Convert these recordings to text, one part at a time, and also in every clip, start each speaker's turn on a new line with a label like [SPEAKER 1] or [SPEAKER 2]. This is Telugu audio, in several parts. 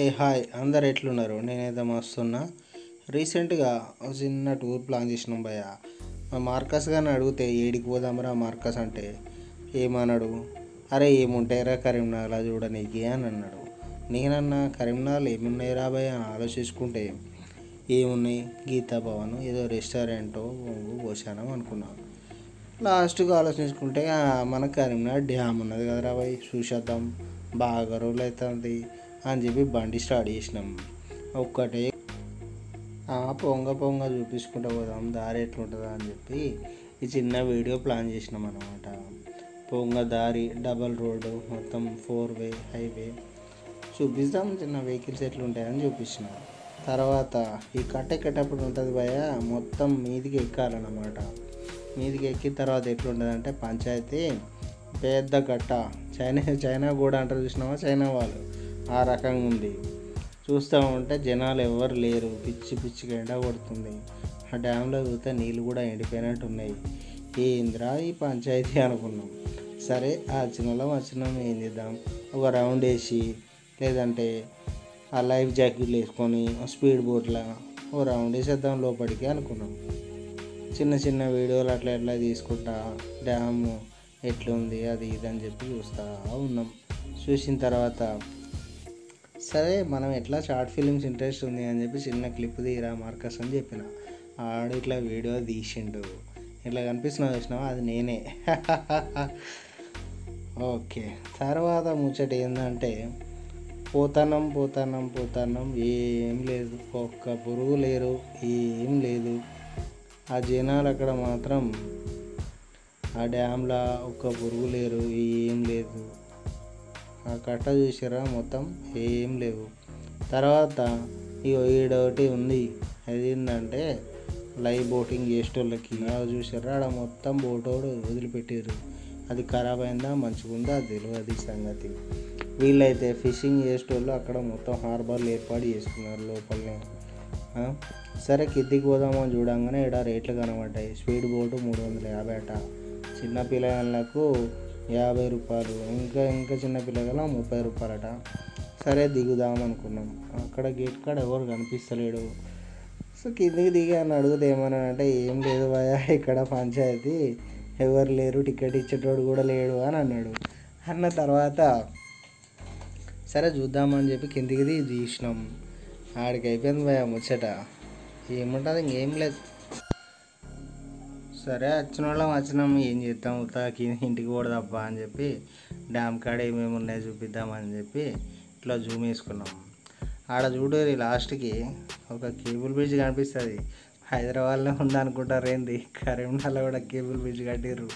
[SPEAKER 1] ఏ హాయ్ అందరు ఎట్లున్నారు? నేనైతే మస్తున్నా. రీసెంట్గా ఒక చిన్న టూర్ ప్లాన్ చేసినాం భయ్య. మా మార్కస్ గారిని అడిగితే ఏడికి పోదాంరా మార్కస్ అంటే ఏమన్నాడు, అరే ఏముంటాయిరా కరీంనగర్లో చూడనీకి అని అన్నాడు. నేనన్నా కరీంనగర్లో ఏమున్నాయిరా భయ్య అని ఆలోచించుకుంటే ఏమున్నాయి, గీతా భవన్ ఏదో రెస్టారెంటో పోసాను అనుకున్నాను. లాస్ట్గా ఆలోచించుకుంటే మన కరీంనగర్ డ్యామ్ ఉన్నది కదరా భయ్, చూసేద్దాం బాగా రోజులు అవుతుంది అని చెప్పి బండి స్టార్ట్ చేసినాం. ఒక్కటే పొంగ చూపించుకుంటూ పోదాం దారి ఎట్లుంటుందా అని చెప్పి ఈ చిన్న వీడియో ప్లాన్ చేసినాం అన్నమాట. పొంగ దారి, డబల్ రోడ్డు, మొత్తం 4-వే హైవే చూపిస్తాం, చిన్న వెహికల్స్ ఎట్లుంటాయని చూపించినాం. తర్వాత ఈ కట్ట ఎక్కేటప్పుడు ఉంటుంది భయ, మొత్తం మీదికి ఎక్కాలన్నమాట. మీదికి ఎక్కిన తర్వాత ఎట్లుంటుంది అంటే పంచాయతీ పెద్ద కట్ట, చైనా కూడా అంటారు చూసినావా, చైనా వాళ్ళు ఆ రకంగా ఉంది. చూస్తూ ఉంటే జనాలు ఎవరు లేరు, పిచ్చిగా ఎండ కొడుతుంది. ఆ డ్యామ్లో చూస్తే నీళ్ళు కూడా ఎండిపోయినట్టు ఉన్నాయి. ఏంద్రా ఈ పంచాయతీ అనుకున్నాం. సరే వచ్చినాం ఏం చేద్దాం, ఒక రౌండ్ వేసి లేదంటే ఆ లైఫ్ జాకెట్లు వేసుకొని స్పీడ్ బోట్లో ఓ రౌండ్ వేసేద్దాం లోపలికి అనుకున్నాం. చిన్న వీడియోలు అట్లా తీసుకుంటా డ్యామ్ ఎట్లుంది అది ఇది అని చెప్పి చూస్తూ ఉన్నాం. చూసిన తర్వాత సరే మనం ఎట్లా షార్ట్ ఫిలిమ్స్ ఇంట్రెస్ట్ ఉంది అని చెప్పి చిన్న క్లిప్ తీరా మార్కస్ అని చెప్పిన. ఆడు ఇట్లా వీడియో తీసిండు, ఇట్లా కనిపిస్తున్నావు చూసినావా, అది నేనే. ఓకే, తర్వాత ముచ్చట ఏంటంటే పోతానం ఏం లేదు, ఒక్క పురుగు లేరు, ఏం లేదు. ఆ జనాలు అక్కడ మాత్రం ఆ డ్యామ్లో ఒక్క పురుగు లేరు, ఏం లేదు. ఆ కట్ట చూసారా మొత్తం ఏం లేవు. తర్వాత ఈడొకటి ఉంది, అది ఏంటంటే లైవ్ బోటింగ్ చేసేటోళ్ళకి చూసారా, ఆడ మొత్తం బోటోడు వదిలిపెట్టారు. అది ఖరాబ్ అయిందా మంచిగుందా తెలియదు సంగతి. వీళ్ళైతే ఫిషింగ్ చేసేటోళ్ళు అక్కడ మొత్తం హార్బర్లు ఏర్పాటు చేసుకున్నారు లోపలనే. సరే కిందికి పోదామని చూడంగానే ఇక్కడ రేట్లు కనబడ్డాయి. స్పీడ్ బోటు 350 అట, చిన్న పిల్లలకు 50 రూపాయలు, ఇంకా చిన్న పిల్లగల 30 రూపాయలట. సరే దిగుదాం అనుకున్నాం. అక్కడ గేట్ కాడ ఎవరు కనిపిస్తలేడు. సో కిందికి దిగి అని అడిగితే ఏమన్నానంటే ఏం లేదు భయ, ఇక్కడ పంచాయతీ ఎవరు లేరు, టికెట్ ఇచ్చేటోడు కూడా లేడు అని అన్నాడు. అన్న తర్వాత సరే చూద్దామని చెప్పి కిందికి దిగి తీసినాం. ఆడికి అయిపోయింది భయ ముచ్చట, ఏముంటుంది ఇంకేం లేదు. సరే వచ్చినాం ఏం చేద్దాం, ఇంటికి పోడదబ్బా అని చెప్పి డ్యామ్ కాడ ఏమేమి ఉన్నాయో చూపిద్దామని చెప్పి ఇట్లా జూమ్ వేసుకున్నాం. ఆడ చూడరి లాస్ట్కి ఒక కేబుల్ బ్రిడ్జ్ కనిపిస్తుంది. హైదరాబాద్లో ఉందనుకుంటారు ఏంది, కరీంనగర్లో కూడా కేబుల్ బ్రిడ్జ్ కట్టిర్రు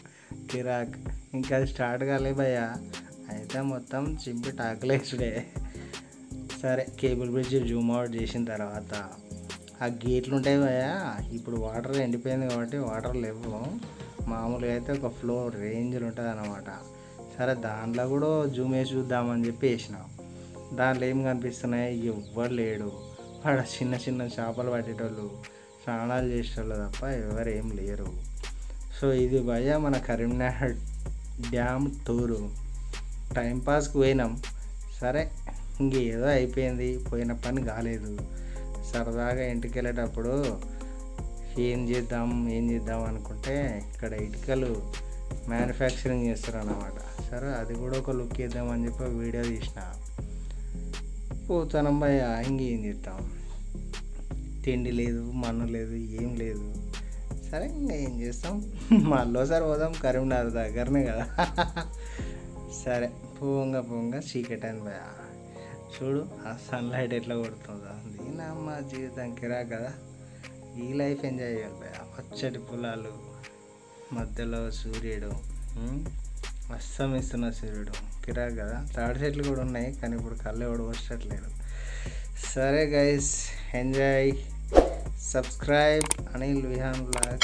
[SPEAKER 1] కిరాక్. ఇంకా అది స్టార్ట్ కాలే భయ్య, అయితే మొత్తం చింపి టాకులేసుడే. సరే కేబుల్ బ్రిడ్జ్ జూమ్ అవుట్ చేసిన తర్వాత ఆ గేట్లు ఉంటాయి భయ, ఇప్పుడు వాటర్ ఎండిపోయింది కాబట్టి వాటర్ లేవు. మామూలుగా అయితే ఒక ఫ్లోర్ రేంజ్లు ఉంటుంది అన్నమాట. సరే దాంట్లో కూడా జూమ్ వేసి చూద్దామని చెప్పి వేసినాం. దాంట్లో ఏం కనిపిస్తున్నాయి, ఎవ్వరు లేడు. అక్కడ చిన్న చేపలు పట్టేటోళ్ళు, స్నానాలు చేసేటోళ్ళు తప్ప ఎవరు ఏం లేరు. సో ఇది భయ మన కరీంనగర్ డ్యామ్ టూరు. టైంపాస్కి పోయినాం. సరే ఇంకేదో అయిపోయింది, పోయిన పని కాలేదు. సరదాగా ఇంటికి వెళ్ళేటప్పుడు ఏం చేద్దాం అనుకుంటే ఇక్కడ ఇటుకలు మ్యానుఫ్యాక్చరింగ్ చేస్తారు అన్నమాట. సరే అది కూడా ఒక లుక్ ఇద్దామని చెప్పి వీడియో తీసిన. పోతానం భయ, ఇంకేం చేద్దాం, తిండి లేదు, మన్ను లేదు, ఏం లేదు. సరే ఇంకా ఏం చేస్తాం, మళ్ళీసారి పోదాం, కరీంనగర్ దగ్గరనే కదా. సరే పోంగ చీకటి అని భయ, చూడు ఆ సన్లైట్ ఎట్లా కొడుతుందా, దీనమ్మ జీవితం కిరా కదా. ఈ లైఫ్ ఎంజాయ్ చేయాలి భయ. పచ్చటి పొలాలు మధ్యలో సూర్యుడు, అస్తమిస్తున్న సూర్యుడు, కిరా కదా. తాడి చెట్లు కూడా ఉన్నాయి కానీ ఇప్పుడు కళ్ళు ఎవడు వచ్చట్లేదు. సరే guys, enjoy, subscribe Anil Vihan blog.